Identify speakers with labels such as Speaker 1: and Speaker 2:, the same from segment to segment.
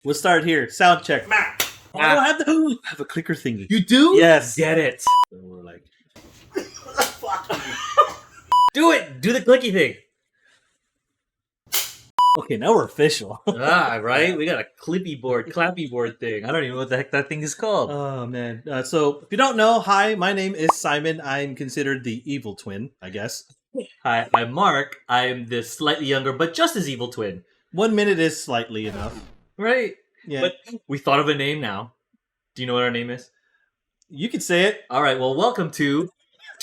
Speaker 1: We'll start here. Sound check. I don't have a clicker thingy.
Speaker 2: You do?
Speaker 1: Yes.
Speaker 2: Get it.
Speaker 1: So we're like,
Speaker 2: Do it. Do the clicky thing.
Speaker 1: okay, now we're official.
Speaker 2: Right? We got a clappy board thing. I don't even know what the heck that thing is called.
Speaker 1: Oh man. So if you don't know, hi, my name is Simon. I'm considered the evil twin, I guess.
Speaker 2: Hi, I'm Mark. I'm the slightly younger but just as evil twin.
Speaker 1: 1 minute is slightly enough.
Speaker 2: Right?
Speaker 1: Yeah.
Speaker 2: But we thought of a name now. Do you know what our name is?
Speaker 1: You could say it.
Speaker 2: All right, well, welcome to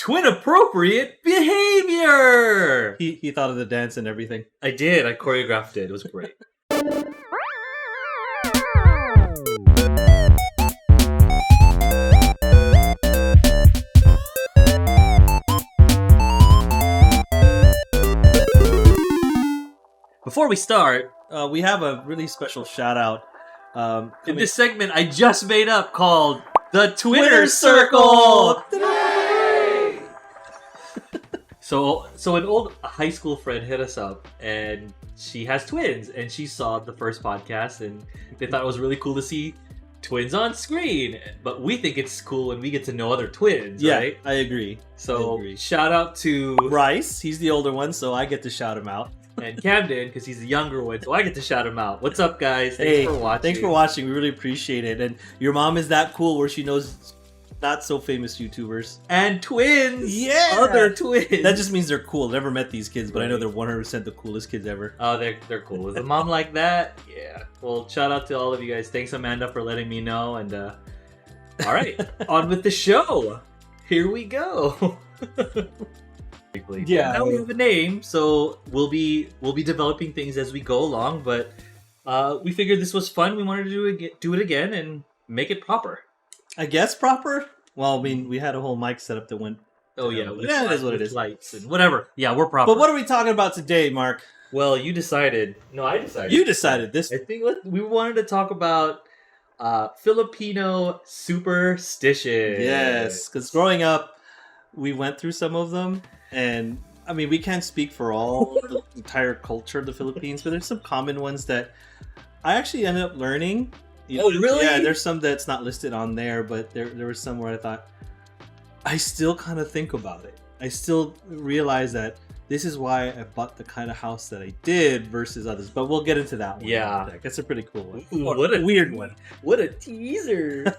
Speaker 2: Twin Appropriate Behavior!
Speaker 1: He thought of the dance and everything.
Speaker 2: I did. I choreographed it. It was great. Before we start,
Speaker 1: We have a really special shout out.
Speaker 2: in this segment I just made up called the Twitter Circle! So an old high school friend hit us up, and she has twins, and she saw the first podcast, and they thought it was really cool to see twins on screen. But we think it's cool when we get to know other twins,
Speaker 1: Yeah,
Speaker 2: right?
Speaker 1: I agree.
Speaker 2: So
Speaker 1: I agree.
Speaker 2: shout out to
Speaker 1: Bryce, he's the older one, so I get to shout him out.
Speaker 2: and Camden, because he's the younger one, so I get to shout him out. What's up, guys? Thanks for watching.
Speaker 1: Thanks for watching. We really appreciate it. And your mom is that cool where she knows not so famous YouTubers.
Speaker 2: And twins!
Speaker 1: Yeah!
Speaker 2: Other twins!
Speaker 1: That just means they're cool. Never met these kids, but I know they're 100% the coolest kids ever.
Speaker 2: Oh, they're cool. With a mom like that, yeah. Well, shout out to all of you guys. Thanks, Amanda, for letting me know. And all right, on with the show. Here we go.
Speaker 1: Yeah.
Speaker 2: Now we have a name, so we'll be developing things as we go along. But we figured this was fun. We wanted to do it again and make it proper.
Speaker 1: I guess proper? Well, I mean, we had a whole mic setup that went...
Speaker 2: Oh yeah,
Speaker 1: Yeah, it is what it is.
Speaker 2: Lights and whatever. Yeah, we're proper.
Speaker 1: But what are we talking about today, Mark?
Speaker 2: Well, you decided. No, I decided.
Speaker 1: You decided this.
Speaker 2: I think we wanted to talk about Filipino superstitions.
Speaker 1: Yes, because growing up, we went through some of them, and I mean, we can't speak for all the entire culture of the Philippines, but there's some common ones that I actually ended up learning.
Speaker 2: Oh, really?
Speaker 1: Yeah, there's some that's not listed on there, but there was some where I thought, I still kind of think about it. I still realize that this is why I bought the kind of house that I did versus others. But we'll get into that one.
Speaker 2: Yeah.
Speaker 1: That's a pretty cool one.
Speaker 2: Ooh,
Speaker 1: What a weird one.
Speaker 2: What a teaser!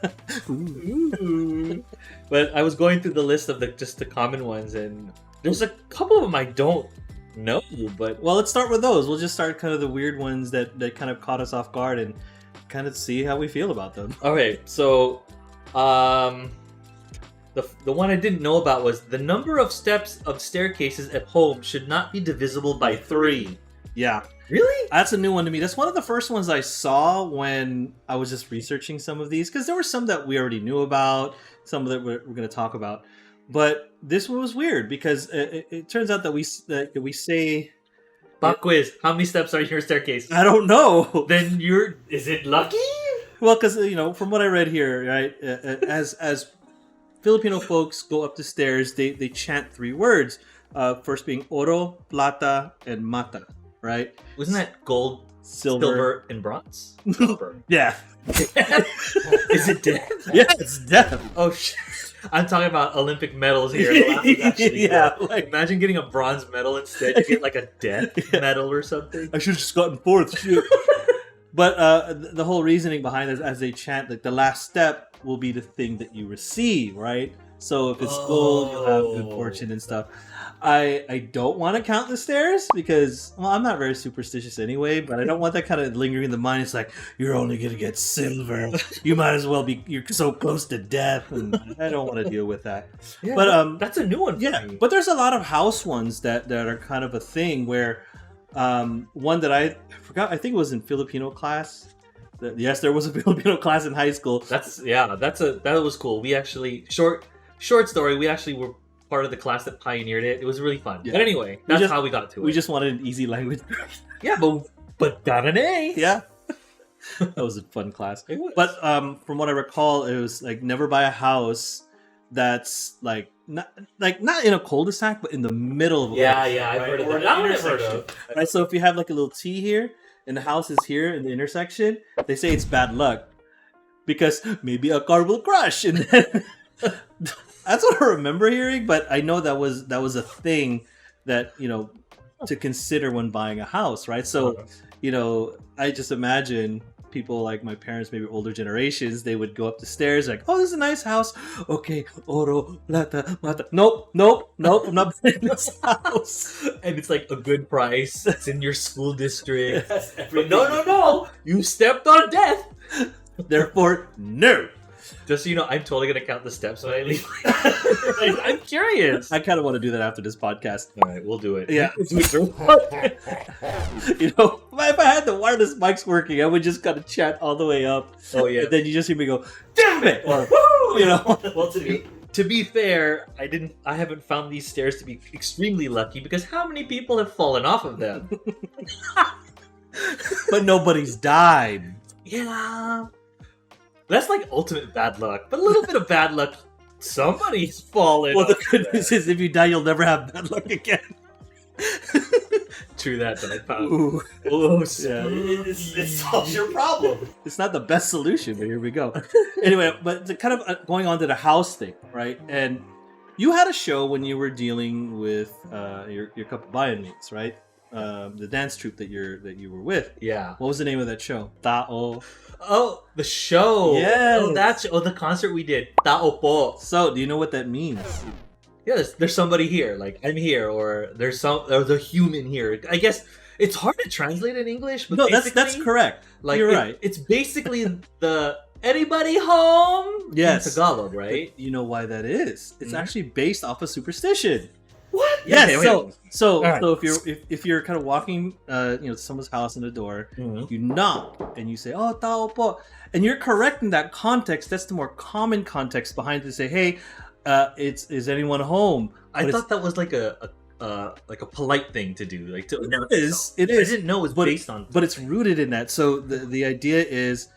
Speaker 2: Ooh. But I was going through the list of the common ones, and there's a couple of them I don't know. But
Speaker 1: Well, let's start with those. We'll just start kind of the weird ones that kind of caught us off guard and kind of see how we feel about them.
Speaker 2: okay, so the one I didn't know about was the number of steps of staircases at home should not be divisible by 3.
Speaker 1: Yeah.
Speaker 2: Really?
Speaker 1: That's a new one to me. That's one of the first ones I saw when I was just researching some of these, because there were some that we already knew about, some that we're going to talk about. But this one was weird because it turns out that we say...
Speaker 2: Pop quiz. How many steps are in your staircase?
Speaker 1: I don't know.
Speaker 2: Then is it lucky?
Speaker 1: Well, because, from what I read here, right, as Filipino folks go up the stairs, they chant 3 words. First being oro, plata, and mata, right?
Speaker 2: Wasn't that gold,
Speaker 1: Silver.
Speaker 2: and bronze? Copper.
Speaker 1: Yeah.
Speaker 2: Is it death?
Speaker 1: Yeah, it's death.
Speaker 2: Oh shit! I'm talking about Olympic medals here. The last is actually
Speaker 1: Yeah,
Speaker 2: gold. Like imagine getting a bronze medal instead. You get like a death medal or something.
Speaker 1: I should have just gotten 4th. Shit. But the whole reasoning behind it, as they chant, like the last step will be the thing that you receive, right? So if it's gold, you'll have good fortune and stuff. I don't want to count the stairs because, well, I'm not very superstitious anyway, but I don't want that kind of lingering in the mind. It's like, you're only going to get silver. You might as well you're so close to death. And I don't want to deal with that.
Speaker 2: Yeah,
Speaker 1: But
Speaker 2: that's a new one. For me.
Speaker 1: But there's a lot of house ones that are kind of a thing where one that I forgot, I think it was in Filipino class. Yes, there was a Filipino class in high school.
Speaker 2: That was cool. We actually short story. We actually were part of the class that pioneered it. It was really fun.
Speaker 1: Yeah.
Speaker 2: But anyway, that's how we got to it.
Speaker 1: We just wanted an easy language.
Speaker 2: Yeah, but got an A.
Speaker 1: Yeah. That was a fun class.
Speaker 2: It was.
Speaker 1: But from what I recall, it was like never buy a house that's not in a cul-de-sac, but in the middle of a
Speaker 2: I've heard of that. That one I've heard of.
Speaker 1: Right, so if you have like a little T here, and the house is here in the intersection, they say it's bad luck because maybe a car will crash. And then, that's what I remember hearing. But I know that was a thing that to consider when buying a house, right? So I just imagine people like my parents, maybe older generations, they would go up the stairs like, oh, this is a nice house. Okay, oro, lata, mata. Nope, I'm not buying this house.
Speaker 2: And it's like a good price. It's in your school district. No. You stepped on death.
Speaker 1: Therefore, no.
Speaker 2: Just so you know, I'm totally going to count the steps when I leave. I'm curious.
Speaker 1: I kind of want to do that after this podcast.
Speaker 2: All right, we'll do it.
Speaker 1: Yeah. If I had the wireless mics working, I would just kind of chat all the way up.
Speaker 2: Oh, yeah.
Speaker 1: And then you just hear me go, damn it! Or,
Speaker 2: Well, to be fair, I haven't found these stairs to be extremely lucky because how many people have fallen off of them?
Speaker 1: But nobody's died.
Speaker 2: Yeah. That's like ultimate bad luck. But a little bit of bad luck, somebody's fallen.
Speaker 1: Well, the good news is if you die, you'll never have bad luck again.
Speaker 2: True that, but I found.
Speaker 1: Ooh.
Speaker 2: Oh,
Speaker 1: Yeah.
Speaker 2: it solves your problem.
Speaker 1: It's not the best solution, but here we go. Anyway, but kind of going on to the house thing, right? And you had a show when you were dealing with your couple buy-in mates, right? The dance troupe that you were with.
Speaker 2: Yeah.
Speaker 1: What was the name of that show? Tao.
Speaker 2: Oh, the show.
Speaker 1: Yes.
Speaker 2: The concert we did. Tao po.
Speaker 1: So, do you know what that means?
Speaker 2: Yeah, there's somebody here. Like I'm here, or there's a human here. I guess it's hard to translate in English. But
Speaker 1: No, that's correct.
Speaker 2: Like
Speaker 1: you're right.
Speaker 2: It's basically the anybody home
Speaker 1: Yes.
Speaker 2: in Tagalog, right?
Speaker 1: But you know why that is? It's actually based off a superstition.
Speaker 2: What?
Speaker 1: Yes.
Speaker 2: Okay,
Speaker 1: So
Speaker 2: All right.
Speaker 1: if you're kind of walking, to someone's house in the door,
Speaker 2: Mhm.
Speaker 1: you knock and you say, "Oh, tao po," and you're correct in that context. That's the more common context behind it to say, "Hey, is anyone home?"
Speaker 2: I
Speaker 1: But
Speaker 2: thought that was like a polite thing to do. Like
Speaker 1: it is.
Speaker 2: I didn't know it was based on.
Speaker 1: but it's rooted in that. So the idea is,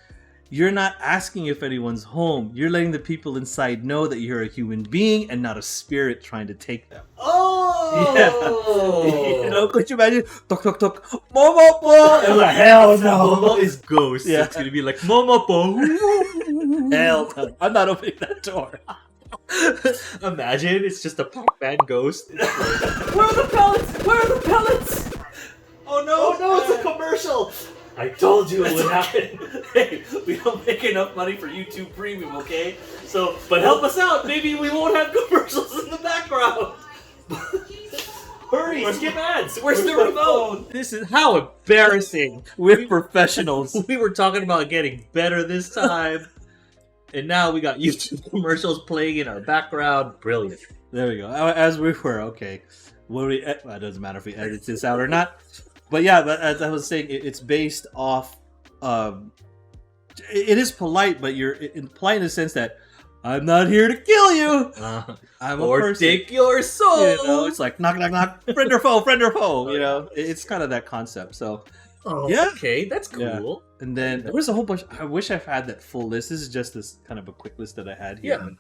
Speaker 1: you're not asking if anyone's home. You're letting the people inside know that you're a human being and not a spirit trying to take them.
Speaker 2: Oh,
Speaker 1: Could you imagine? Tok tok tok. Momo po. And I'm like, hell no.
Speaker 2: Momo is ghost.
Speaker 1: Yeah.
Speaker 2: It's gonna be like Momo po.
Speaker 1: Hell no. I'm not opening that door.
Speaker 2: Imagine it's just a Pac-Man ghost. Where are the pellets? Where are the pellets?
Speaker 1: Oh no!
Speaker 2: Oh no, it's a commercial. I told you it would happen.
Speaker 3: Hey, we don't make enough money for YouTube Premium, okay? So,
Speaker 2: But help us out. Maybe we won't have commercials in the background.
Speaker 3: hurry, skip ads. Where's the remote?
Speaker 2: This is how embarrassing.
Speaker 1: We're professionals.
Speaker 2: We were talking about getting better this time, and now we got YouTube commercials playing in our background. Brilliant.
Speaker 1: There we go. As we were, okay. It doesn't matter if we edit this out or not. But yeah, but as I was saying, it's based off. It is polite, but you're polite in the sense that I'm not here to kill you. I'm a
Speaker 2: Or
Speaker 1: person.
Speaker 2: take your soul.
Speaker 1: It's like knock, knock, knock. Friend or foe, friend or foe. It's kind of that concept. So,
Speaker 2: Oh,
Speaker 1: Yeah.
Speaker 2: okay, that's cool.
Speaker 1: and then there was a whole bunch. I wish I've had that full list. This is just this kind of a quick list that I had here.
Speaker 2: Yeah.
Speaker 1: And,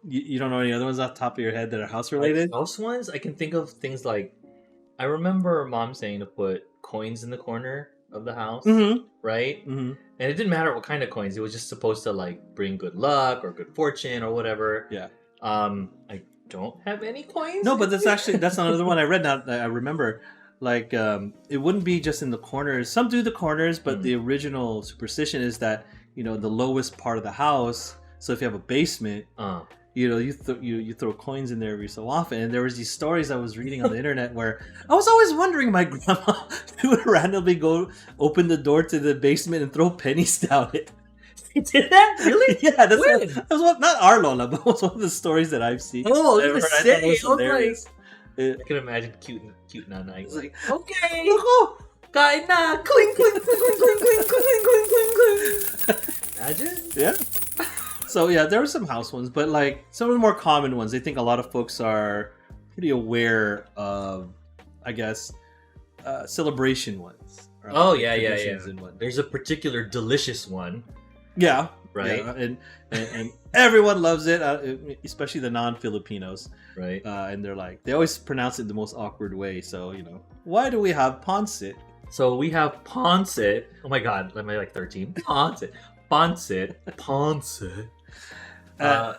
Speaker 1: you don't know any other ones off the top of your head that are house related?
Speaker 2: Like house ones, I can think of things like I remember mom saying to put coins in the corner of the house,
Speaker 1: Mm-hmm.
Speaker 2: right?
Speaker 1: Mm-hmm.
Speaker 2: And it didn't matter what kind of coins; it was just supposed to like bring good luck or good fortune or whatever.
Speaker 1: Yeah.
Speaker 2: I don't have any coins.
Speaker 1: No, but that's another one I read. Now that I remember, like it wouldn't be just in the corners. Some do the corners, but the original superstition is that the lowest part of the house. So if you have a basement, you throw coins in there every so often. And there was these stories I was reading on the internet where I was always wondering, my grandma would randomly go open the door to the basement and throw pennies down it.
Speaker 2: Did that really?
Speaker 1: Yeah, that's
Speaker 2: When?
Speaker 1: that was not our Lola, but it was one of the stories that I've seen.
Speaker 2: Oh,
Speaker 1: I've
Speaker 2: I was
Speaker 1: heard. I
Speaker 2: gonna
Speaker 1: thought it was
Speaker 2: say, I was
Speaker 1: hilarious.
Speaker 2: I can imagine cute Nana.
Speaker 1: It's like,
Speaker 2: okay,
Speaker 1: "Look,
Speaker 2: kain na, cling, cling, cling, cling, cling, cling, cling, cling, cling, cling. Imagine.
Speaker 1: yeah. So yeah, there were some house ones, but like some of the more common ones, I think a lot of folks are pretty aware of, I guess, celebration ones. or
Speaker 2: Oh, yeah.
Speaker 1: traditions and whatnot.
Speaker 2: There's a particular delicious one,
Speaker 1: Yeah,
Speaker 2: right?
Speaker 1: yeah, and everyone loves it, especially the non-Filipinos.
Speaker 2: Right.
Speaker 1: And they're like, they always pronounce it the most awkward way. So why do we have pancit?
Speaker 2: So we have pancit. Oh my god, am I like 13? Pancit. Pancit. Pancit.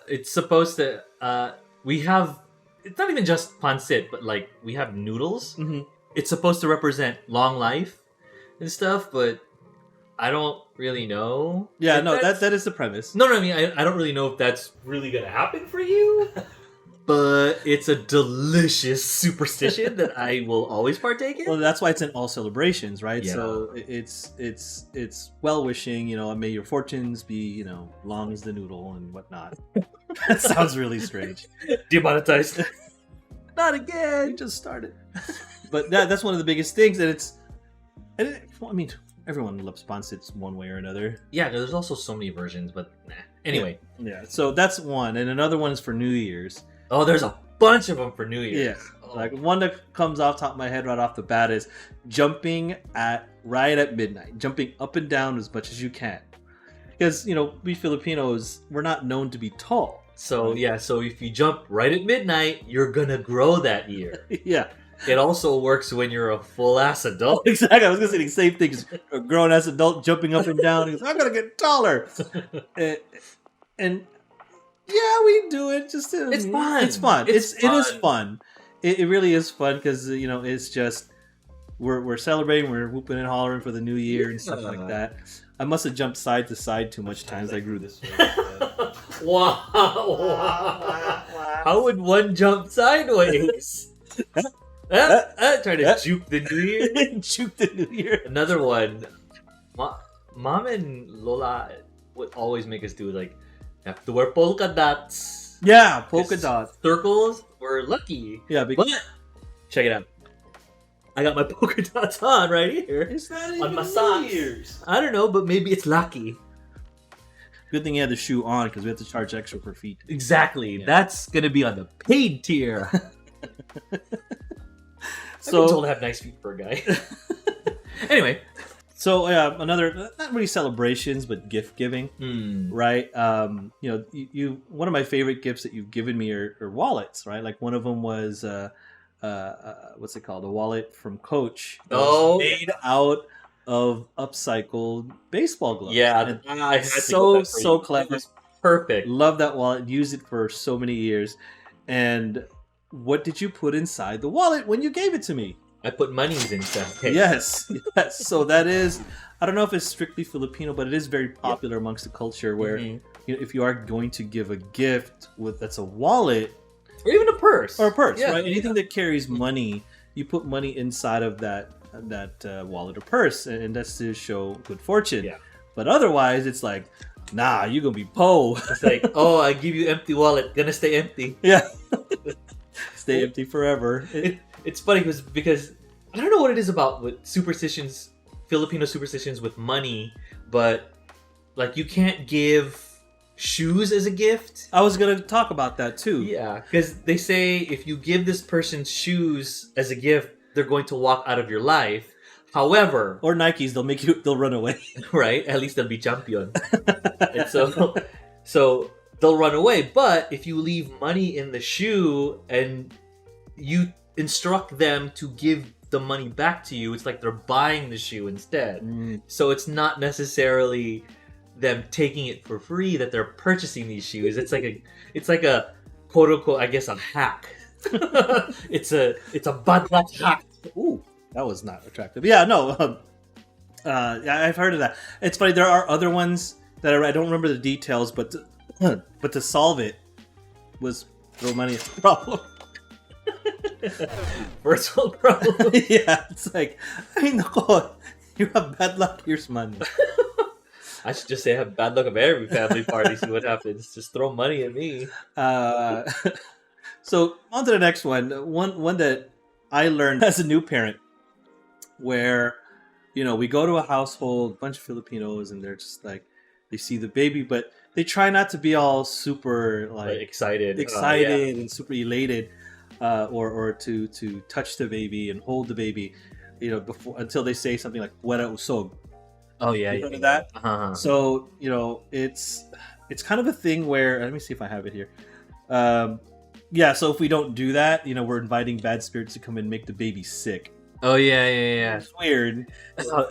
Speaker 2: It's supposed to. We have. It's not even just pancit, but like we have noodles.
Speaker 1: Mm-hmm.
Speaker 2: It's supposed to represent long life and stuff, but I don't really know.
Speaker 1: Yeah,
Speaker 2: Like,
Speaker 1: no,
Speaker 2: that's-
Speaker 1: that is the premise.
Speaker 2: No, I mean, I don't really know if that's really gonna happen for you. But it's a delicious superstition that I will always partake in.
Speaker 1: Well, that's why it's in all celebrations, right?
Speaker 2: Yeah.
Speaker 1: So it's well wishing, and may your fortunes be, long as the noodle and whatnot. That sounds really strange.
Speaker 2: Demonetized.
Speaker 1: Not again. We just started. But that's one of the biggest things, I mean, everyone loves pancits one way or another.
Speaker 2: Yeah, there's also so many versions, but nah. Anyway.
Speaker 1: Yeah. So that's one, and another one is for New Year's.
Speaker 2: Oh, there's a bunch of them for New Year.
Speaker 1: Yeah.
Speaker 2: Oh.
Speaker 1: Like one that comes off top of my head right off the bat is jumping right at midnight, jumping up and down as much as you can. Because, we Filipinos, we're not known to be tall.
Speaker 2: So yeah, so if you jump right at midnight, you're gonna grow that year.
Speaker 1: Yeah.
Speaker 2: It also works when you're a full ass adult.
Speaker 1: Exactly. I was going to say the same thing. Just a grown ass adult jumping up and down. He goes, I'm going to get taller. and yeah, we do it. Just
Speaker 2: It's fun.
Speaker 1: It's fun.
Speaker 2: It's
Speaker 1: It is fun. It really is fun because it's just we're celebrating. We're whooping and hollering for the new year and stuff like that. I must have jumped side to side too much times. I grew this way.
Speaker 2: Wow. How would one jump sideways? Trying to juke the new year.
Speaker 1: Juke the new year.
Speaker 2: Another one. Mom and Lola would always make us do like have to wear polka dots.
Speaker 1: Yeah, polka
Speaker 2: Yes.
Speaker 1: dots.
Speaker 2: Circles. We're lucky.
Speaker 1: Yeah,
Speaker 2: But
Speaker 1: because
Speaker 2: check it out. I got my polka dots on right here.
Speaker 1: it's not even
Speaker 2: On my
Speaker 1: New
Speaker 2: socks.
Speaker 1: Year's.
Speaker 2: I don't know, but maybe it's lucky.
Speaker 1: Good thing you had the shoe on because we have to charge extra for feet.
Speaker 2: Exactly.
Speaker 1: Yeah.
Speaker 2: That's gonna be on the paid tier.
Speaker 1: So-
Speaker 2: I've been told to have nice feet for a guy. Anyway.
Speaker 1: So another not really celebrations but gift giving, right? You one of my favorite gifts that you've given me are wallets, right? Like one of them was what's it called? A wallet from Coach. That was
Speaker 2: Oh.
Speaker 1: made out of upcycled baseball gloves.
Speaker 2: Yeah,
Speaker 1: And
Speaker 2: I had to
Speaker 1: so
Speaker 2: get that for you.
Speaker 1: clever.
Speaker 2: It was perfect.
Speaker 1: Love that wallet. Used it for so many years. And what did you put inside the wallet when you gave it to me?
Speaker 2: I put monies inside. Hey.
Speaker 1: Yes. So that is, I don't know if it's strictly Filipino, but it is very popular amongst the culture where
Speaker 2: Mhm.
Speaker 1: if you are going to give a gift that's a wallet
Speaker 2: Or even a purse.
Speaker 1: or a purse,
Speaker 2: Yeah.
Speaker 1: right? Anything that carries money, you put money inside of that wallet or purse, and that's to show good fortune.
Speaker 2: Yeah.
Speaker 1: But otherwise, it's like, nah, you're gonna be po.
Speaker 2: It's like, oh, I give you empty wallet, gonna stay empty.
Speaker 1: Yeah. Stay empty forever.
Speaker 2: It's funny because I don't know what it is about with superstitions, Filipino superstitions with money, but like you can't give shoes as a gift.
Speaker 1: I was gonna talk about that too.
Speaker 2: Yeah, because they say if you give this person shoes as a gift, they're going to walk out of your life. However,
Speaker 1: Or Nikes, they'll run away.
Speaker 2: right? At least they'll be champion. And so they'll run away. But if you leave money in the shoe and you instruct them to give the money back to you, it's like they're buying the shoe instead. So it's not necessarily them taking it for free that they're purchasing these shoes. It's like a quote unquote, I guess, a hack. it's a bad luck hack.
Speaker 1: Ooh, that was not attractive. Yeah, no. I've heard of that. It's funny. There are other ones that I don't remember the details, but to solve it was throw money at the problem.
Speaker 2: First world problem.
Speaker 1: Yeah, it's like, ay nako, you have bad luck. Here's money.
Speaker 2: I should just say I have bad luck of every family party. See what happens. Just throw money at me.
Speaker 1: So on to the next one. One that I learned as a new parent, where we go to a household, bunch of Filipinos, and they're just like they see the baby, but they try not to be all super like
Speaker 2: Excited.
Speaker 1: and super elated, or to touch the baby and hold the baby, before until they say something like "Wera usog."
Speaker 2: Oh yeah.
Speaker 1: You heard of that?
Speaker 2: Uh-huh.
Speaker 1: So it's kind of a thing where let me see if I have it here. So if we don't do that, we're inviting bad spirits to come and make the baby sick.
Speaker 2: Oh yeah.
Speaker 1: It's weird.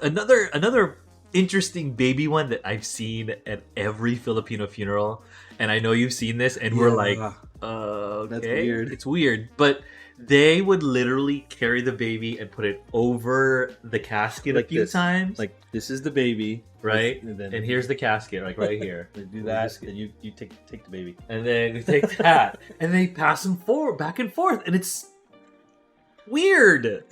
Speaker 2: Another interesting baby one that I've seen at every Filipino funeral, and I know you've seen this, and we're like, okay,
Speaker 1: That's weird.
Speaker 2: It's weird, but they would literally carry the baby and put it over the casket
Speaker 1: Like
Speaker 2: a few
Speaker 1: this.
Speaker 2: times,
Speaker 1: Like, this is the baby,
Speaker 2: right?
Speaker 1: And then
Speaker 2: And here's the casket, like right here.
Speaker 1: they do that, and you take the baby.
Speaker 2: And then you take that, and they pass them forward, back and forth, and it's weird.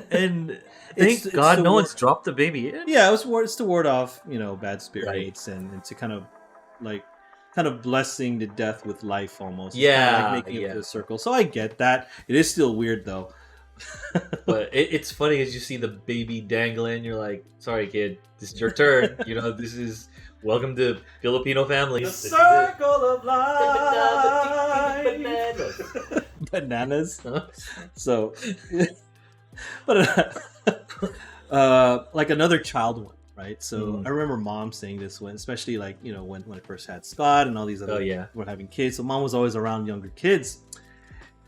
Speaker 2: And thank
Speaker 1: It's
Speaker 2: God
Speaker 1: so
Speaker 2: no one's dropped the baby in.
Speaker 1: Yeah, it's to ward off, bad spirits and to kind of blessing the death with life almost. It's kinda
Speaker 2: Yeah,
Speaker 1: like making it
Speaker 2: yeah.
Speaker 1: to a circle. So I get that. It is still weird though.
Speaker 2: But it's funny as you see the baby dangling. You're like, sorry, kid, this is your turn. This is welcome to Filipino families.
Speaker 3: The
Speaker 2: This is it.
Speaker 3: circle of life.
Speaker 1: Bananas.
Speaker 2: Huh?
Speaker 1: So, but like another child one, right? So I remember mom saying this when, especially like when I first had Scott and all these other
Speaker 2: Oh yeah.
Speaker 1: were having kids. So mom was always around younger kids,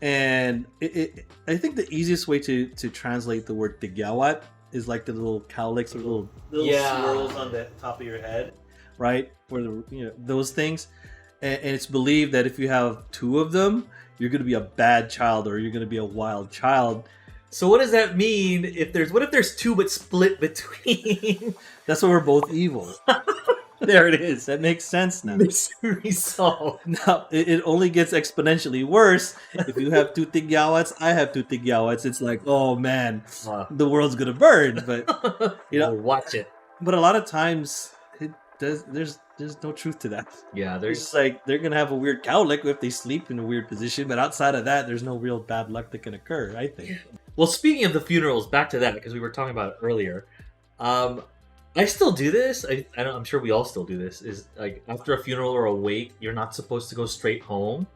Speaker 1: and I think the easiest way to translate the word tigyawat is like the little cowlicks or little
Speaker 2: Yeah.
Speaker 1: swirls on the top of your head, right? Where those things, and it's believed that if you have two of them, you're going to be a bad child or you're going to be a wild child.
Speaker 2: So what does that mean? What if there's two but split between?
Speaker 1: That's why we're both evil. There it is. That makes sense now.
Speaker 2: Mystery solved.
Speaker 1: Now, it only gets exponentially worse. If you have two tigyawats, I have two tigyawats. It's like, oh man, the world's going to burn. But,
Speaker 2: We'll watch it.
Speaker 1: but a lot of times, it does. There's no truth to that.
Speaker 2: Yeah,
Speaker 1: There's just like they're gonna have a weird cowlick if they sleep in a weird position, but outside of that, there's no real bad luck that can occur. I think.
Speaker 2: Well, speaking of the funerals, back to that because we were talking about it earlier. I still do this. I'm sure we all still do this. Is like after a funeral or a wake, you're not supposed to go straight home.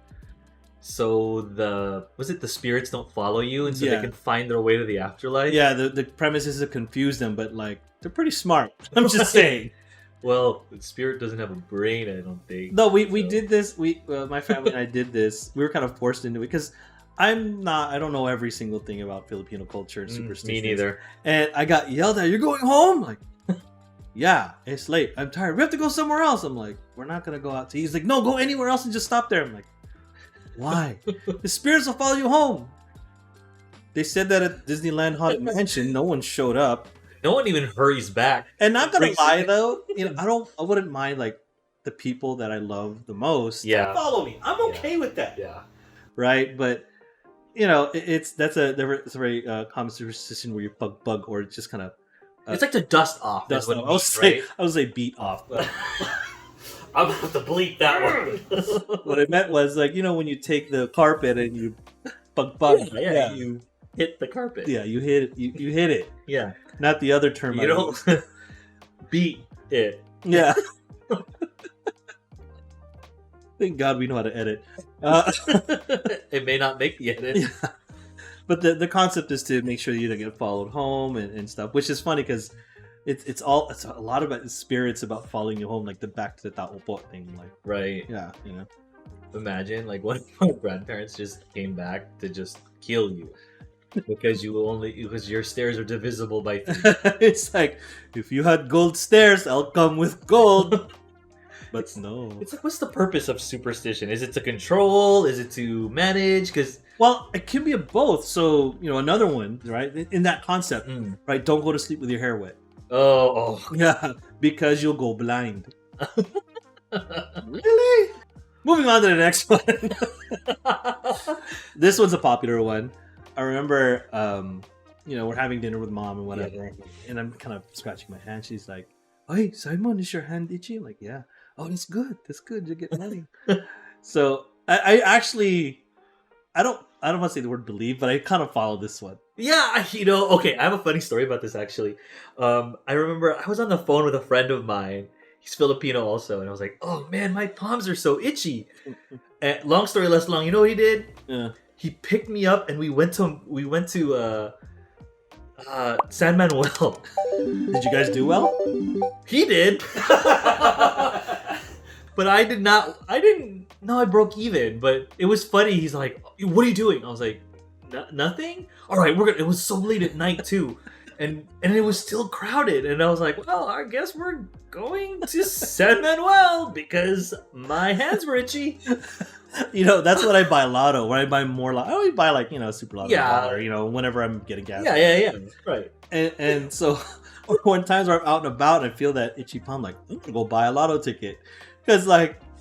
Speaker 2: So the spirits don't follow you, and so they
Speaker 1: Yeah.
Speaker 2: can find their way to the afterlife.
Speaker 1: Yeah, the premise is to confuse them, but like they're pretty smart. I'm just saying.
Speaker 2: Well, the spirit doesn't have a brain, I don't think.
Speaker 1: No, we
Speaker 2: So-
Speaker 1: did this. My family and I did this. We were kind of forced into it because I don't know every single thing about Filipino culture and superstitions.
Speaker 2: Me neither.
Speaker 1: And I got yelled at. You're going home? Like, yeah, it's late. I'm tired. We have to go somewhere else. I'm like, we're not gonna go out to eat. He's like, no, go anywhere else and just stop there. I'm like, why? The spirits will follow you home. They said that at Disneyland Haunted Mansion. No one showed up.
Speaker 2: No one even hurries back.
Speaker 1: And not gonna
Speaker 2: Brings-
Speaker 1: lie though, I wouldn't mind like the people that I love the most.
Speaker 2: Yeah.
Speaker 3: Follow me. I'm okay with that.
Speaker 2: Yeah.
Speaker 1: Right, but it's a very common superstition where you bug or just kind of
Speaker 2: It's like the dust off.
Speaker 1: dust
Speaker 2: is what
Speaker 1: off.
Speaker 2: it
Speaker 1: I
Speaker 2: means,
Speaker 1: was say beat off. But
Speaker 3: I'm gonna have to bleep that one.
Speaker 1: what I meant was like when you take the carpet and you bug.
Speaker 2: Yeah, you hit the carpet.
Speaker 1: Yeah, you hit it. You hit it.
Speaker 2: Yeah.
Speaker 1: Not the other term.
Speaker 2: You don't beat it.
Speaker 1: Yeah. Thank God we know how to edit.
Speaker 2: It may not make the edit.
Speaker 1: Yeah. But the concept is to make sure you don't get followed home and stuff, which is funny because it's a lot about spirits about following you home, like the back to the Taopo thing. Like,
Speaker 2: Right.
Speaker 1: yeah,
Speaker 2: Imagine like one of my grandparents just came back to just kill you because your stairs are divisible by 3.
Speaker 1: It's like, if you had gold stairs, I'll come with gold. But no.
Speaker 2: It's like, what's the purpose of superstition? Is it to control? Is it to manage? Because
Speaker 1: Well, it can be a both. So, another one, right? In that concept, right? Don't go to sleep with your hair wet.
Speaker 2: oh,
Speaker 1: Yeah, because you'll go blind. Really? Moving on to the next one. This one's a popular one. I remember, we're having dinner with mom and whatever, and I'm kind of scratching my hand. She's like, "Hey, Simon, is your hand itchy?" I'm like, "Yeah." "Oh, that's good. That's good. You get money." So I actually, I don't want to say the word believe, but I kind of follow this one.
Speaker 2: yeah. Okay. I have a funny story about this actually. I remember I was on the phone with a friend of mine. He's Filipino also, and I was like, "Oh man, my palms are so itchy." And long story less long, you know what he did?
Speaker 1: Yeah.
Speaker 2: He picked me up and we went to San Manuel.
Speaker 1: Did you guys do well?
Speaker 2: He did. But I did not. I didn't. No, I broke even. But it was funny. He's like, "What are you doing?" I was like, Nothing. All right, we're gonna. It was so late at night too, and it was still crowded. And I was like, well, I guess we're going to San Manuel because my hands were itchy.
Speaker 1: That's what I buy lotto. When I buy more lotto, I always buy super lotto
Speaker 2: Yeah.
Speaker 1: dollar, whenever I'm getting gas.
Speaker 2: Yeah. Right.
Speaker 1: And so when times where I'm out and about and I feel that itchy palm, like, I'm gonna go buy a lotto ticket. Because,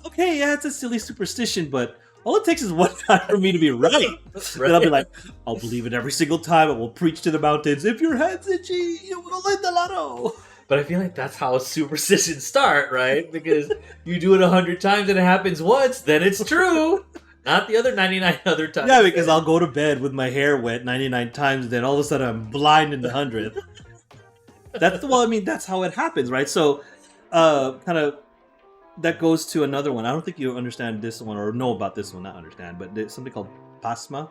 Speaker 1: okay, yeah, it's a silly superstition, but all it takes is one time for me to be right. Then I'll be like, I'll believe it every single time. I will preach to the mountains. If your head's itchy, you will win the lotto.
Speaker 2: But I feel like that's how superstitions start, right? Because you do it 100 times and it happens once, then it's true. Not the other 99 other times.
Speaker 1: Yeah, because I'll go to bed with my hair wet 99 times, and then all of a sudden I'm blind in the 100th. That's how it happens, right? So, kind of, that goes to another one. I don't think you understand this one or know about this one. Not understand, but there's something called pasma.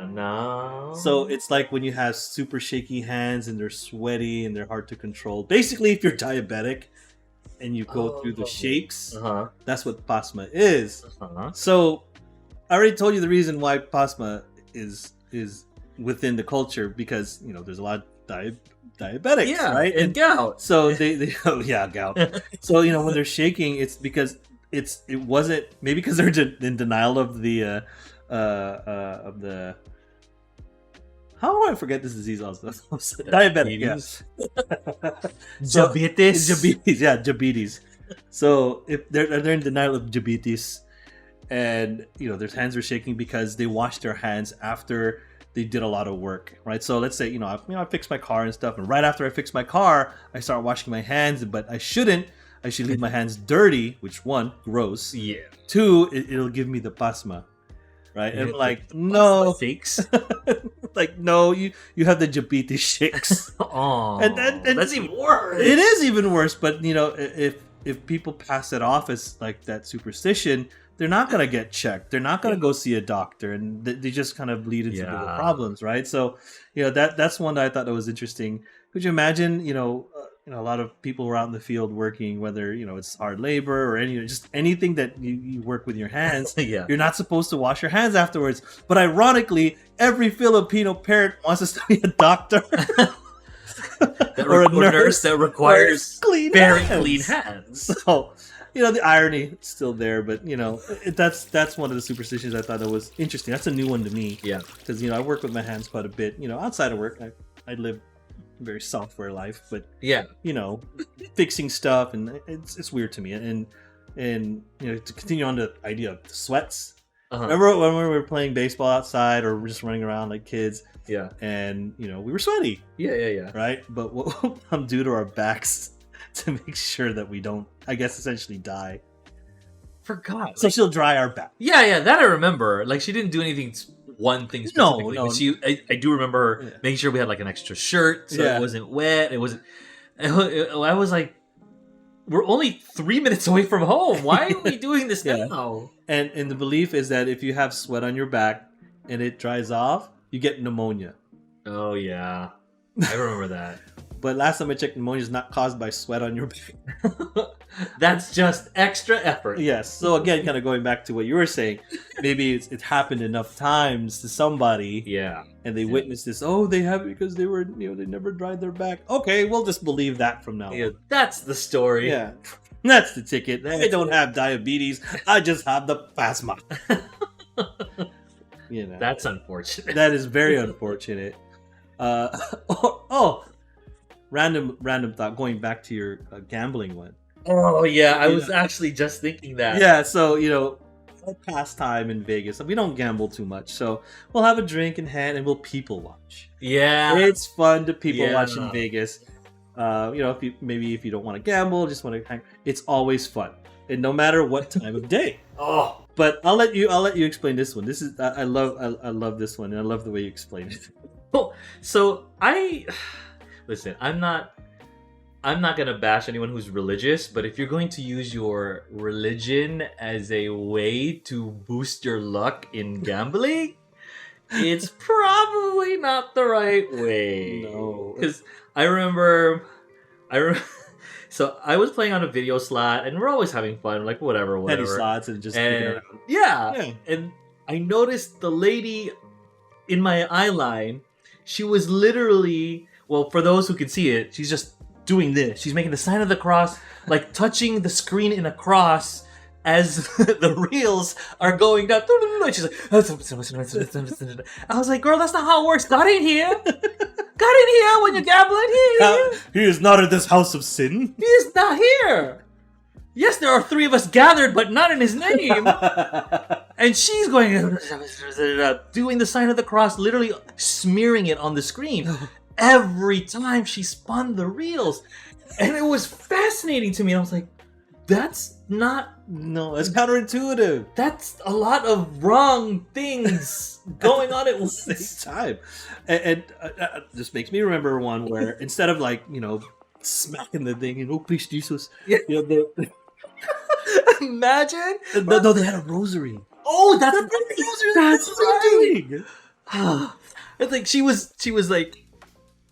Speaker 2: No.
Speaker 1: So it's like when you have super shaky hands and they're sweaty and they're hard to control. Basically, if you're diabetic and you go through the shakes, that's what pasma is. So I already told you the reason why pasma is within the culture, because there's a lot of diabetics, right?
Speaker 2: And gout.
Speaker 1: So they gout. So when they're shaking, it's because it wasn't, maybe because they're in denial of the how do I forget this disease also? Diabetic,
Speaker 2: Diabetes.
Speaker 1: So,
Speaker 2: Diabetes.
Speaker 1: diabetes. So if they're in denial of diabetes, and their hands are shaking because they washed their hands after they did a lot of work, right? So let's say I fixed my car and stuff, and right after I fix my car, I start washing my hands, but I shouldn't. I should leave my hands dirty, which one, gross.
Speaker 2: Yeah.
Speaker 1: Two, it'll give me the pasma. Right, and like, no,
Speaker 2: shakes.
Speaker 1: like, no, you have the diabetes shakes.
Speaker 2: Oh,
Speaker 1: and
Speaker 2: that's even worse.
Speaker 1: It is even worse, but if people pass it off as like that superstition, they're not gonna get checked. They're not gonna go see a doctor, and they just kind of lead into bigger problems, right? So, that's one that I thought that was interesting. Could you imagine, a lot of people who are out in the field working, whether it's hard labor or just anything that you work with your hands.
Speaker 2: Yeah.
Speaker 1: You're not supposed to wash your hands afterwards. But ironically, every Filipino parent wants us to be a doctor
Speaker 2: or a nurse that requires very
Speaker 1: hands.
Speaker 2: clean hands.
Speaker 1: So, the irony is still there, but that's one of the superstitions I thought that was interesting. That's a new one to me.
Speaker 2: Yeah,
Speaker 1: because I work with my hands quite a bit. Outside of work, I live very software life, but fixing stuff, and it's weird to me. And to continue on the idea of sweats. Remember when we were playing baseball outside or just running around like kids?
Speaker 2: Yeah.
Speaker 1: And we were sweaty.
Speaker 2: Yeah.
Speaker 1: Right? But what we'll do to our backs to make sure that we don't, I guess, essentially die.
Speaker 2: Forgot.
Speaker 1: So she'll dry our back.
Speaker 2: Yeah, that I remember. Like, she didn't do anything, one thing specifically.
Speaker 1: No.
Speaker 2: But I do remember making sure we had like an extra shirt so it wasn't wet. It wasn't. I was like, we're only 3 minutes away from home. Why are we doing this now?
Speaker 1: And the belief is that if you have sweat on your back and it dries off, you get pneumonia.
Speaker 2: Oh yeah, I remember that.
Speaker 1: But last time I checked, pneumonia is not caused by sweat on your back.
Speaker 2: That's just extra effort.
Speaker 1: Yes. So again, kind of going back to what you were saying, maybe it happened enough times to somebody.
Speaker 2: Yeah.
Speaker 1: And they witnessed this. Oh, they have it because they were, they never dried their back. Okay, we'll just believe that from now on.
Speaker 2: That's the story.
Speaker 1: Yeah. That's the ticket. I don't have diabetes. I just have the pasma.
Speaker 2: That's unfortunate.
Speaker 1: That is very unfortunate. Random thought. Going back to your gambling one.
Speaker 2: Oh yeah, I was actually just thinking that.
Speaker 1: Yeah, so pastime in Vegas. We don't gamble too much, so we'll have a drink in hand and we'll people watch.
Speaker 2: Yeah,
Speaker 1: it's fun to people watch in Vegas. If you don't want to gamble, just want to hang. It's always fun, and no matter what time of day.
Speaker 2: Oh.
Speaker 1: But I'll let you explain this one. This is I love this one, and I love the way you explain it.
Speaker 2: So listen. I'm not gonna bash anyone who's religious, but if you're going to use your religion as a way to boost your luck in gambling, it's probably not the right way.
Speaker 1: No,
Speaker 2: because I remember. So I was playing on a video slot, and we're always having fun, like whatever.
Speaker 1: Penny slots and just
Speaker 2: and,
Speaker 1: around.
Speaker 2: Yeah, and I noticed the lady in my eye line, she was literally, well, for those who can see it, she's just doing this. She's making the sign of the cross, like touching the screen in a cross as the reels are going down. She's like, I was like, girl, that's not how it works. God ain't here. God ain't here when you're gambling.
Speaker 1: He is not in this house of sin.
Speaker 2: He is not here. Yes, there are 3 of us gathered, but not in his name. And she's going, doing the sign of the cross, literally smearing it on the screen every time she spun the reels. And it was fascinating to me. I was like, that's not...
Speaker 1: No, it's counterintuitive.
Speaker 2: That's a lot of wrong things going on at the
Speaker 1: same time. And this makes me remember one where instead of like, smacking the thing and, oh, please, Jesus.
Speaker 2: Yeah. Imagine.
Speaker 1: No, they had a rosary.
Speaker 2: Oh, that's
Speaker 1: a rosary. That's right.
Speaker 2: It's like she was like,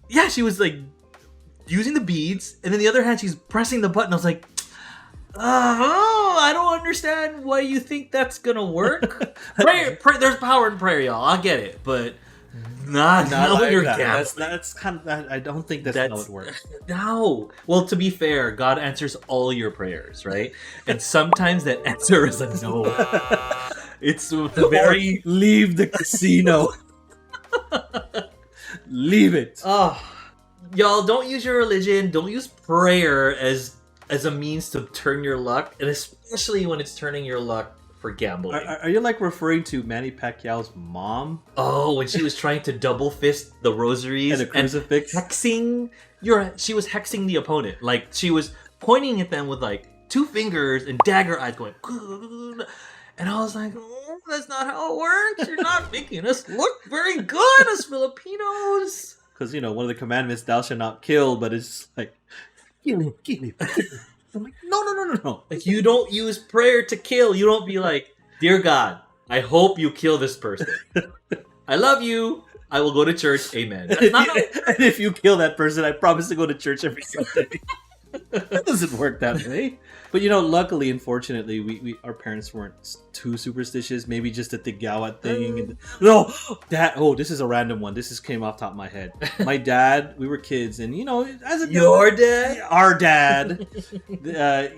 Speaker 2: yeah, she was like using the beads, and then the other hand she's pressing the button. I was like, I don't understand why you think that's gonna work. Prayer, there's power in prayer, y'all. I get it, but not when you're gambling.
Speaker 1: That's kind of. I don't think that's how it works.
Speaker 2: No. Well, to be fair, God answers all your prayers, right? And sometimes that answer is a no. It's very
Speaker 1: leave the casino. Leave it.
Speaker 2: Oh, y'all, don't use your religion. Don't use prayer as a means to turn your luck, and especially when it's turning your luck for gambling.
Speaker 1: Are you like referring to Manny Pacquiao's mom?
Speaker 2: Oh, when she was trying to double fist the rosaries
Speaker 1: and the crucifix,
Speaker 2: she was hexing the opponent. Like she was pointing at them with like 2 fingers and dagger eyes going. And I was like, that's not how it works. You're not making us look very good as Filipinos.
Speaker 1: Because one of the commandments, thou shalt not kill, but it's like, kill him. I'm like, no.
Speaker 2: Like, you don't use prayer to kill. You don't be like, dear God, I hope you kill this person. I love you. I will go to church. Amen.
Speaker 1: And if you kill that person, I promise to go to church every Sunday. It doesn't work that way. But luckily, unfortunately, we our parents weren't too superstitious. Maybe just a Tigawat thing. No, Dad. Oh, this is a random one. This came off the top of my head. My dad. We were kids, and as a
Speaker 2: your dad,
Speaker 1: our dad,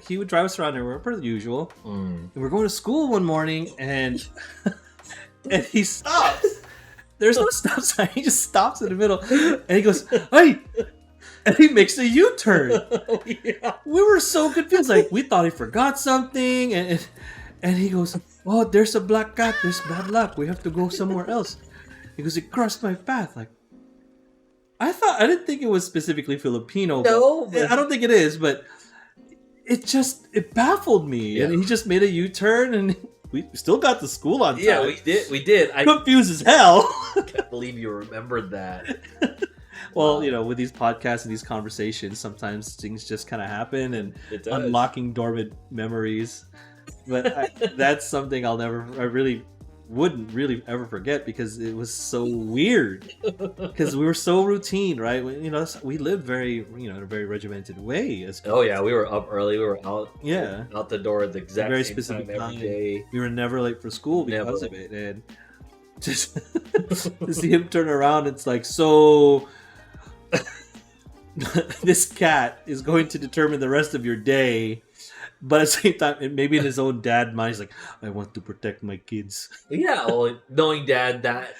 Speaker 1: he would drive us around everywhere per usual. And we're going to school one morning, and he stops. There's no stop sign. He just stops in the middle, and he goes, "Hey." And he makes a U-turn.
Speaker 2: Oh, yeah.
Speaker 1: We were so confused. Like, we thought he forgot something. And he goes, oh, there's a black cat. There's bad luck. We have to go somewhere else. He goes, it crossed my path. Like, I didn't think it was specifically Filipino.
Speaker 2: No.
Speaker 1: I don't think it is, but it baffled me.
Speaker 2: Yeah.
Speaker 1: And he just made a U-turn and we still got to school on time.
Speaker 2: Yeah, we did.
Speaker 1: I'm confused as hell.
Speaker 2: I can't believe you remembered that.
Speaker 1: Well, with these podcasts and these conversations, sometimes things just kind of happen and unlocking dormant memories. But that's something I really wouldn't really ever forget because it was so weird. Because we were so routine, right? We lived very, in a very regimented way.
Speaker 2: Oh yeah, we were up early. We were out the door at the exact
Speaker 1: very
Speaker 2: same
Speaker 1: specific
Speaker 2: time every day.
Speaker 1: We were never late for school because of it. And just to see him turn around, it's like, so... this cat is going to determine the rest of your day, but at the same time, maybe in his own dad mind, he's like, I want to protect my kids.
Speaker 2: Yeah, well, knowing Dad, that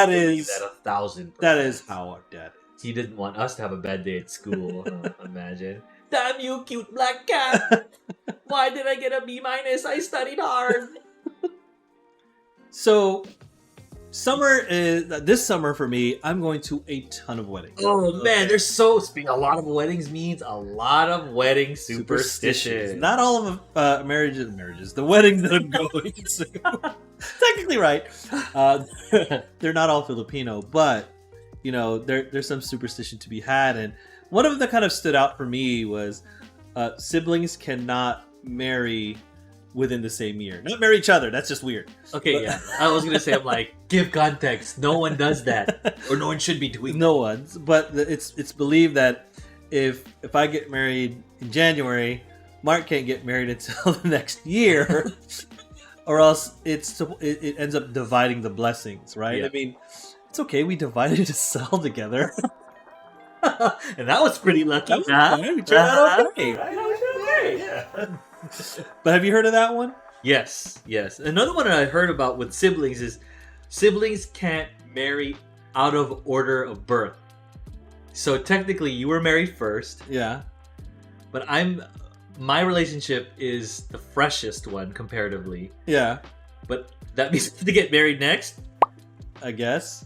Speaker 2: is 1,000%.
Speaker 1: That is how our dad is.
Speaker 2: He didn't want us to have a bad day at school. Imagine. Damn you, cute black cat! Why did I get a B-? I studied hard.
Speaker 1: So. This summer for me, I'm going to a ton of weddings.
Speaker 2: Oh man, speaking a lot of weddings means a lot of wedding superstitions.
Speaker 1: Not all of marriages. The weddings that I'm going to. Technically right. They're not all Filipino, but there's some superstition to be had, and one of them that kind of stood out for me was siblings cannot marry within the same year. Not marry each other. That's just weird.
Speaker 2: Okay, yeah. I was gonna say, I'm like, give context. No one does that, or no one should be doing.
Speaker 1: No one's. But it's believed that if I get married in January, Mark can't get married until the next year, or else it ends up dividing the blessings. Right?
Speaker 2: Yeah.
Speaker 1: I mean, It's okay. We divided a cell together.
Speaker 2: And that was pretty lucky.
Speaker 1: That was fine. We turned out okay.
Speaker 3: Right? Yeah.
Speaker 1: But have you heard of that one?
Speaker 2: Yes. Another one I heard about with siblings is siblings can't marry out of order of birth. So technically, you were married first,
Speaker 1: Yeah.
Speaker 2: but my relationship is the freshest one comparatively.
Speaker 1: Yeah.
Speaker 2: But that means to get married next.
Speaker 1: I guess.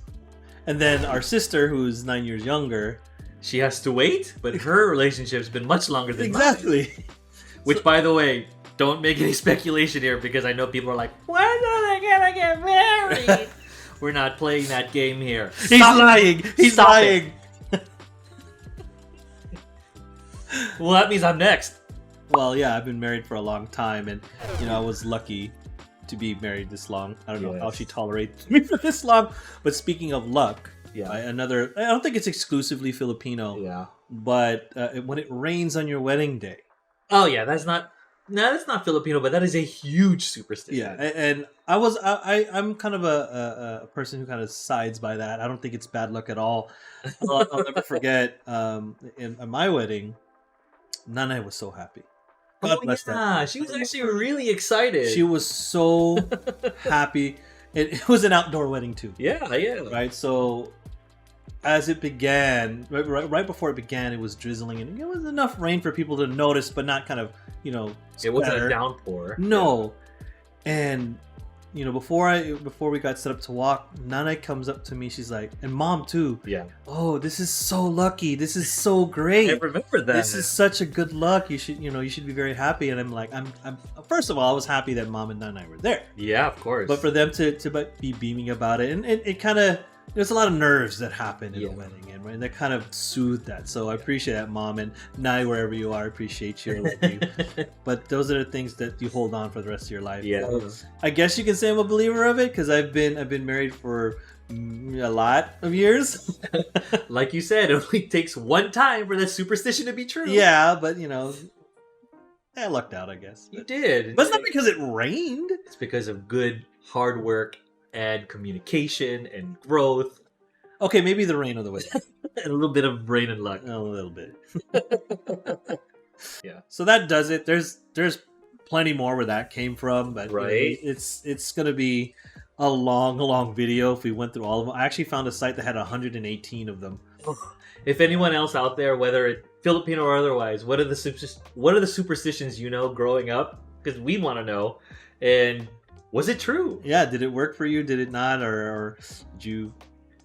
Speaker 1: And then our sister, who's 9 years younger.
Speaker 2: She has to wait, but her relationship's been much longer than mine.
Speaker 1: Exactly.
Speaker 2: Which, by the way, don't make any speculation here because I know people are like, when are they gonna get married? We're not playing that game here.
Speaker 1: He's lying. He's
Speaker 2: Stop
Speaker 1: lying.
Speaker 2: Well, that means I'm next.
Speaker 1: Well, yeah, I've been married for a long time, and I was lucky to be married this long. I don't know how
Speaker 2: Yes.
Speaker 1: she tolerates me for this long. But speaking of luck,
Speaker 2: Yeah.
Speaker 1: I don't think it's exclusively Filipino,
Speaker 2: Yeah.
Speaker 1: but when it rains on your wedding day.
Speaker 2: Oh yeah, that's not Filipino, but that is a huge superstition.
Speaker 1: Yeah, and I'm kind of a person who kind of sides by that. I don't think it's bad luck at all. I'll never forget in my wedding, Nanay was so happy. God bless that.
Speaker 2: She was actually really excited.
Speaker 1: She was so happy. It was an outdoor wedding too,
Speaker 2: Yeah.
Speaker 1: right? So as it began, right before it began, it was drizzling, and it was enough rain for people to notice, but not kind of
Speaker 2: It wasn't
Speaker 1: splatter.
Speaker 2: a downpour.
Speaker 1: No. And before we got set up to walk, Nana comes up to me. She's like, and Mom too.
Speaker 2: Yeah.
Speaker 1: Oh, this is so lucky. This is so great.
Speaker 2: I remember that.
Speaker 1: This is such a good luck. You should be very happy. And I'm like, I'm first of all, I was happy that Mom and Nana were there.
Speaker 2: Yeah, of course.
Speaker 1: But for them to be beaming about it, and it kind of, there's a lot of nerves that happen in a wedding, and that kind of soothed that. So I appreciate that, Mom, and Nai, wherever you are, I appreciate you. I love you. But those are the things that you hold on for the rest of your life.
Speaker 2: Yeah.
Speaker 1: I guess you can say I'm a believer of it because I've been married for a lot of years.
Speaker 2: Like you said, it only takes one time for that superstition to be true.
Speaker 1: Yeah, but I lucked out, I guess.
Speaker 2: You did.
Speaker 1: But it's not because it rained.
Speaker 2: It's because of good hard work and communication and growth
Speaker 1: Okay, maybe the rain of the wedding.
Speaker 2: and a little bit of brain and luck.
Speaker 1: A little bit.
Speaker 2: Yeah.
Speaker 1: So that does it. There's plenty more where that came from, but
Speaker 2: Right.
Speaker 1: it's gonna be a long video if we went through all of them. I actually found a site that had 118 of them.
Speaker 2: If anyone else out there, whether it's Filipino or otherwise, what are the superstitions you know growing up? Because we want to know. And was it true?
Speaker 1: Yeah, did it work for you? Did it not? Or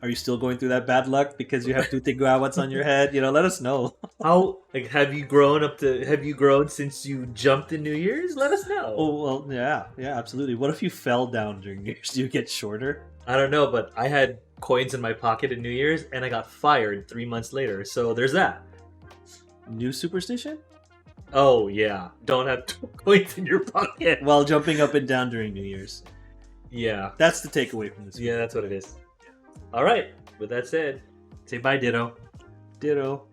Speaker 1: are you still going through that bad luck because you have to think about what's on your head? Let us know.
Speaker 2: How have you grown since you jumped in New Year's? Let us know.
Speaker 1: Oh well, yeah, absolutely. What if you fell down during New Year's? Do you get shorter?
Speaker 2: I don't know, but I had coins in my pocket in New Year's and I got fired 3 months later. So there's that.
Speaker 1: New superstition?
Speaker 2: Oh yeah, don't have coins in your pocket.
Speaker 1: While jumping up and down during New Year's.
Speaker 2: Yeah,
Speaker 1: That's the takeaway from this.
Speaker 2: yeah, that's what it is. All right. With that said, say bye, Ditto.
Speaker 1: Ditto.